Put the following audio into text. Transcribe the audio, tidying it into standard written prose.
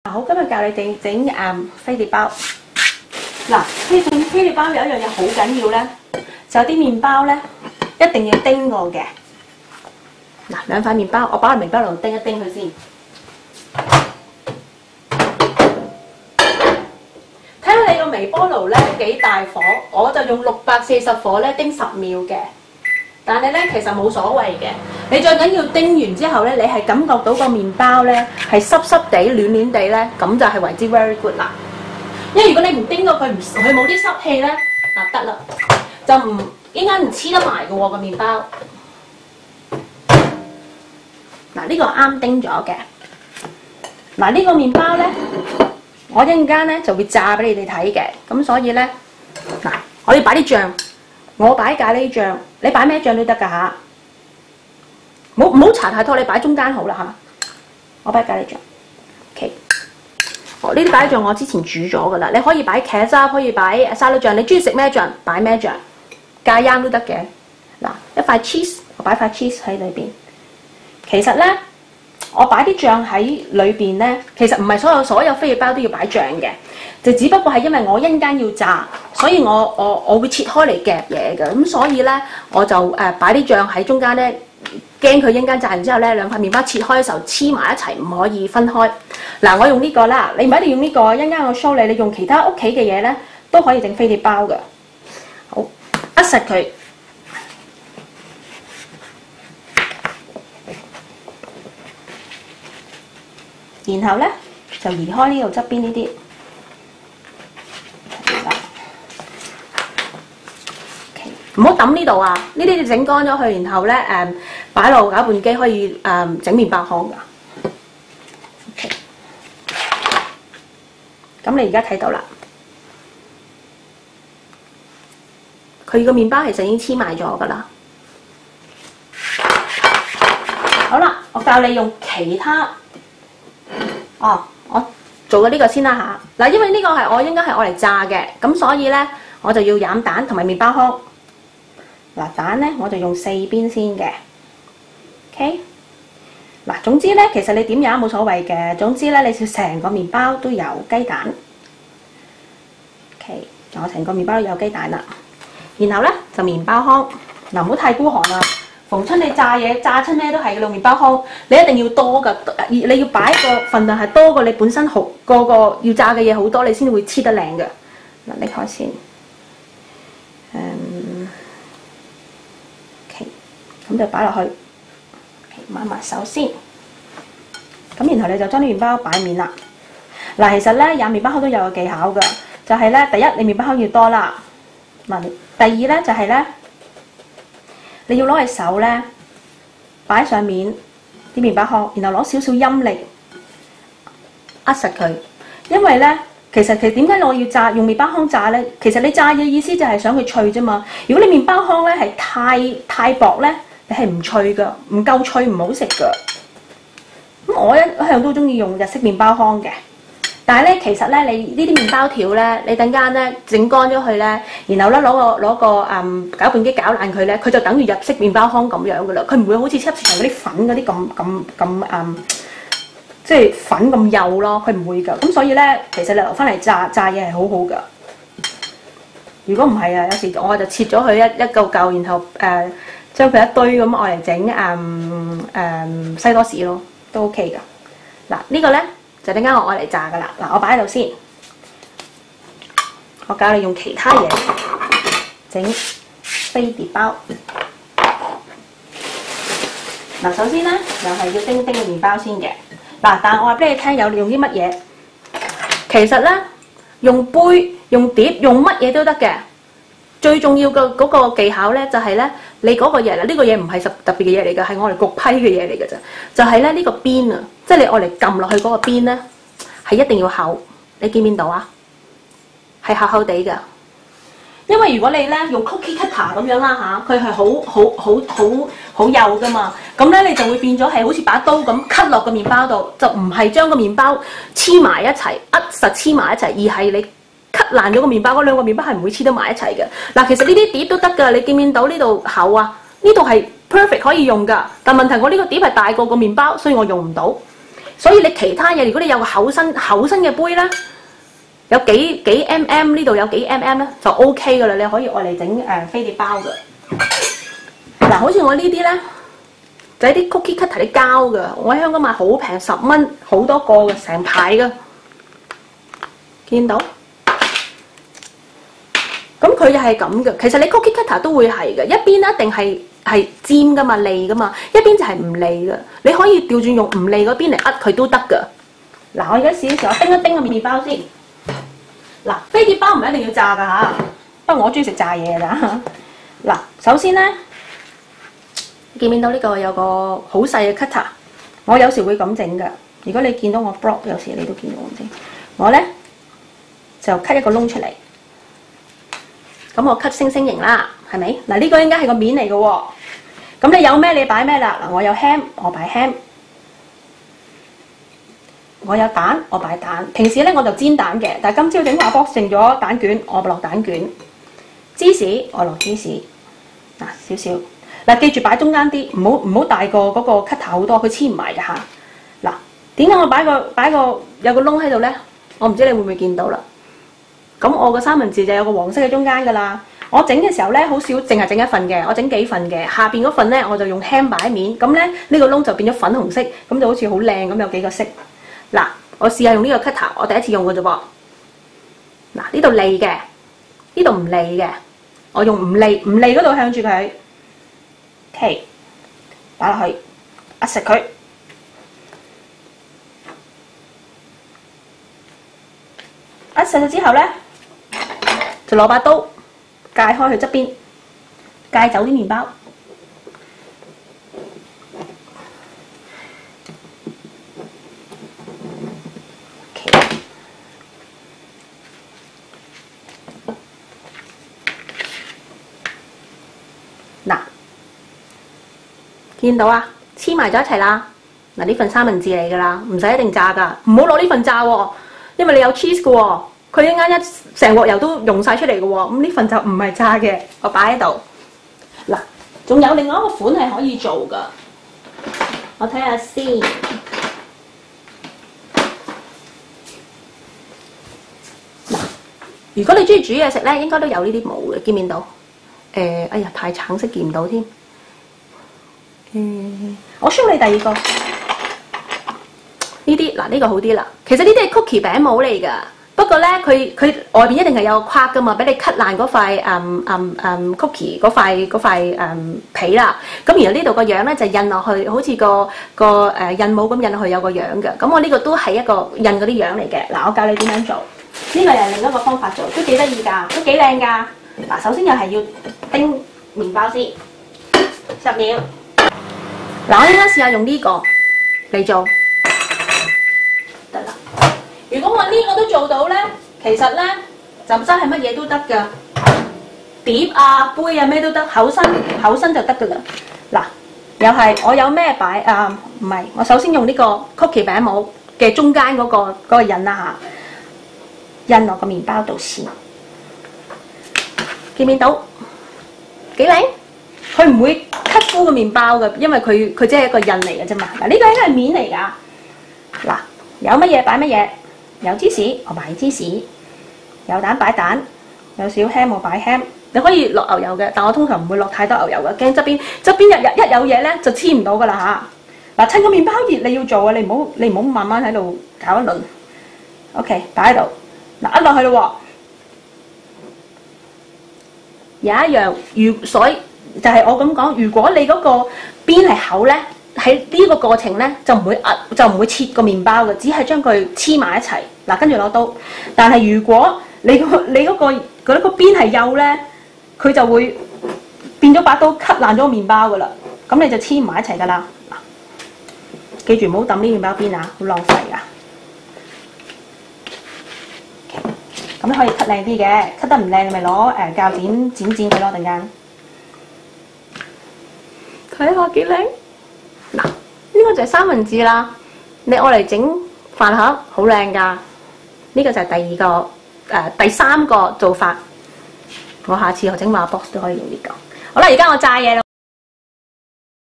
好，今日教你整飛碟包。嗱，整飛碟包有一樣嘢好緊要咧，就有啲麵包咧一定要叮過嘅。嗱，兩塊麵包，我擺喺微波爐度叮一叮佢先。睇下你個微波爐咧幾大火，我就用640火咧叮10秒嘅。但係咧其實冇所謂嘅，你最緊要叮完之後咧，你係感覺到個麵包咧係濕濕地、暖暖地咧，咁就係為之 very good 啦。因為如果你唔叮過佢冇啲濕氣咧，得啦，就應該唔黐得埋嘅喎個麵包。嗱，呢個啱叮咗嘅。嗱，呢個麵包咧，我一陣間咧就會炸俾你哋睇嘅。咁所以咧，嗱，我要擺啲醬。我擺咖喱醬，你擺咩醬都得㗎嚇。唔好搽太多，你擺中間好啦嚇。我擺咖喱醬 ，OK。呢啲咖喱醬我之前煮咗㗎啦，你可以擺茄汁，可以擺沙律醬，你中意食咩醬擺咩醬，加醃都得嘅。嗱，一塊 cheese， 我擺塊 cheese 喺裏邊。其實咧，我擺啲醬喺裏邊咧，其實唔係所有飛碟包都要擺醬嘅。就只不過係因為我一陣間要炸，所以我會切開嚟夾嘢嘅，咁所以咧我就擺啲醬喺中間咧，驚佢一陣間炸完之後咧兩塊麵包切開嘅時候黐埋一齊，唔可以分開。嗱，我用呢個啦，你唔一定用呢個，一陣間我 show你，你用其他屋企嘅嘢咧都可以整飛碟包嘅。好，扼實佢。然後咧就移開呢度側邊呢啲。唔好抌呢度啊！呢啲你整乾咗佢，然後咧擺落攪拌機可以整麵包糠㗎。OK， 咁你而家睇到啦，佢個麵包其實已經黐埋咗㗎啦。好啦，我教你用其他。我做咗呢個先啦嚇。嗱，因為呢個係我應該係我嚟炸嘅，咁所以咧我就要飲蛋同埋麵包糠。嗱，蛋咧我就用4邊先嘅 ，OK。嗱，總之咧其實你點飲冇所謂嘅，總之咧你要成個麵包都有雞蛋 ，OK。我成個麵包都有雞蛋啦，然後咧就麵包糠，嗱唔好太孤寒啦。逢親你炸嘢炸親咩都係嘅，用麵包糠你一定要多㗎，你要擺個份量係多過你本身好個要炸嘅嘢好多，你先會黐得靚嘅。嗱，拎開先，咁就擺落去，抹埋手先。咁然後你就將啲麵包擺面啦。嗱，其實咧飲麵包糠都有個技巧㗎，就係咧第一你麵包糠要多啦。嗱，第二咧就係咧你要攞隻手咧擺上面啲麵包糠，然後攞少少陰力扼實佢。因為咧其實點解我要用麵包糠炸咧？其實你炸嘅意思就係想佢脆啫嘛。如果你麵包糠咧係太薄咧，你係唔脆㗎，唔夠脆唔好食㗎。咁我一向都中意用日式麵包糠嘅，但係咧其實咧你呢啲麵包條咧，你等間咧整乾咗佢咧，然後咧攞個攪拌機攪爛佢咧，佢就等於日式麵包糠咁樣㗎啦。佢唔會好似超市場嗰啲粉嗰啲咁即係粉咁幼咯，佢唔會㗎。咁所以咧，其實你留翻嚟炸嘢係好好㗎。如果唔係啊，有時我就切咗佢一嚿，然後將佢一堆咁愛嚟整西多士咯，都 OK 㗎。嗱，呢個咧就陣間我愛嚟炸㗎啦。嗱，我擺喺度先，我教你用其他嘢整飛碟包。嗱，首先咧又係要叮個麵包先嘅。嗱，但係我話俾你聽，有用啲乜嘢？其實咧用杯、用碟、用乜嘢都得嘅。最重要嘅嗰個技巧咧，就係咧你嗰個嘢啦，呢個嘢唔係特別嘅嘢嚟㗎，係我哋焗批嘅嘢嚟㗎咋。就係咧呢個邊啊，即係你愛嚟撳落去嗰個邊咧，係一定要厚。你見唔見到啊？係厚厚地㗎。因為如果你咧用 cookie cutter 咁樣啦嚇，佢係好幼㗎嘛，咁咧你就會變咗係好似把刀咁 cut 落個麵包度，就唔係將個麵包黐埋一齊，扼實黐埋一齊，而係你cut爛咗個麵包，嗰兩個麵包係唔會黐得埋一齊嘅。嗱，其實呢啲碟都得㗎，你見唔見到呢度厚啊？呢度係 perfect 可以用㗎，但問題我呢個碟係大過個麵包，所以我用唔到。所以你其他嘢，如果你有個厚身嘅杯咧，有幾 mm 呢度有幾 mm 咧，就 OK 噶啦。你可以愛嚟整飛碟包嘅。嗱，好似我呢啲咧，就係啲 cookie cutter 啲膠嘅，我喺香港買好平，10蚊好多個嘅，成排嘅，見到？咁佢又係咁嘅。其實你 cookie cutter 都會係嘅，一邊一定係尖噶嘛，利噶嘛，一邊就係唔利嘅。你可以調轉用唔利嗰邊嚟佢都得㗎。嗱，我而家試一試，我叮一叮個麵包先。嗱，飛碟包唔一定要炸㗎嚇，不過我中意食炸嘢㗎咋。嗱，首先咧，見唔見到呢個有個好細嘅 cutter？ 我有時會咁整㗎。如果你見到我 blog 有時你都見到我整，我咧就 cut 一個窿出嚟。咁我 cut 星星形啦，係咪？嗱，呢個應該係個面嚟嘅喎。咁你有咩你擺咩啦？嗱，我有 ham， 我擺 ham。我有蛋，我擺蛋。平時咧我就煎蛋嘅，但係今朝整話box剩咗蛋卷，我落蛋卷。芝士我落芝士，嗱少少。嗱，記住擺中間啲，唔好大過嗰個 cutter 好多，佢黐唔埋㗎嚇。嗱，點解我擺個有個窿喺度咧？我唔知你會唔會見到啦。咁我個三文治就有個黃色嘅中間㗎啦。我整嘅時候咧，好少淨係整一份嘅，我整幾份嘅。下邊嗰份咧，我就用 ham 擺面，咁咧呢個窿就變咗粉紅色，咁就好似好靚咁，有幾個色。嗱，我試下用呢個 cutter， 我第一次用嘅啫噃。嗱，呢度利嘅，呢度唔利嘅，我用唔利嗰度向住佢。OK， 擺落去，壓實佢。壓實咗之後咧，就攞把刀界開佢側邊，界走啲麵包。嗱，見到啊，黐埋咗一齊啦。嗱，呢份三文治嚟㗎啦，唔使一定炸㗎，唔好攞呢份炸喎，因為你有 cheese 㗎喎。佢一間成鑊油都溶晒出嚟嘅喎，咁呢份就唔係炸嘅，我擺喺度。嗱，仲有另外一個款係可以做㗎，我睇下先。嗱，如果你中意煮嘢食咧，應該都有呢啲模嘅，見唔見到？哎呀，太橙色見唔到添。我 show 你第二個，呢啲嗱呢個好啲啦。其實呢啲係 cookie 餅模嚟㗎。不過咧，佢外邊一定係有個框噶嘛，俾你 cut 爛嗰塊cookie 嗰塊皮啦。咁然後呢度個樣咧就印落去，好似個印模咁印落去有個樣嘅。咁我呢個都係一個印嗰啲樣嚟嘅。嗱，我教你點樣做。呢個又係另一個方法做，都幾得意㗎，都幾靚㗎。嗱，首先又係要叮麵包先，10秒。嗱，我而家試下用呢個嚟做。得啦。如果我呢個都做到咧，其實咧就真係乜嘢都得㗎，碟啊、杯啊咩都得，厚身就得㗎啦。嗱，又係我有咩擺唔係，我首先用呢個 cookie 餅模嘅中間嗰個印啦嚇，印落個麵包度先，見唔見到？幾靚？佢唔會 cut 枯個麵包㗎，因為佢只係一個印嚟嘅啫嘛。嗱，呢個應該係面嚟㗎。嗱，有乜嘢擺乜嘢。有芝士，我擺芝士；有蛋擺蛋；有小 ham 我擺 ham。你可以落牛油嘅，但我通常唔會落太多牛油嘅，驚側邊一有嘢咧就黐唔到噶啦嚇。嗱，趁個麵包熱你要做啊，你唔好慢慢喺度搞一輪。OK， 擺喺度。嗱，壓落去咯喎。有一樣，所以就係我咁講，如果你嗰個邊係厚咧。喺呢個過程咧就唔會切個麵包嘅，只係將佢黐埋一齊。嗱，跟住攞刀。但係如果你嗰個邊係幼咧，佢就會變咗把刀 cut 爛咗個麵包噶啦。咁你就黐唔埋一齊噶啦。嗱，記住唔好抌呢麵包邊啊，好浪費噶。咁你可以 cut 靚啲嘅，cut 得唔靚你咪攞鉸剪剪佢咯，陣間。睇下幾靚。嗱，呢個就係三文治啦，你愛嚟整飯盒好靚㗎。呢個就係第三個做法。我下次我整話 box 都可以用呢個。好啦，而家我炸嘢啦。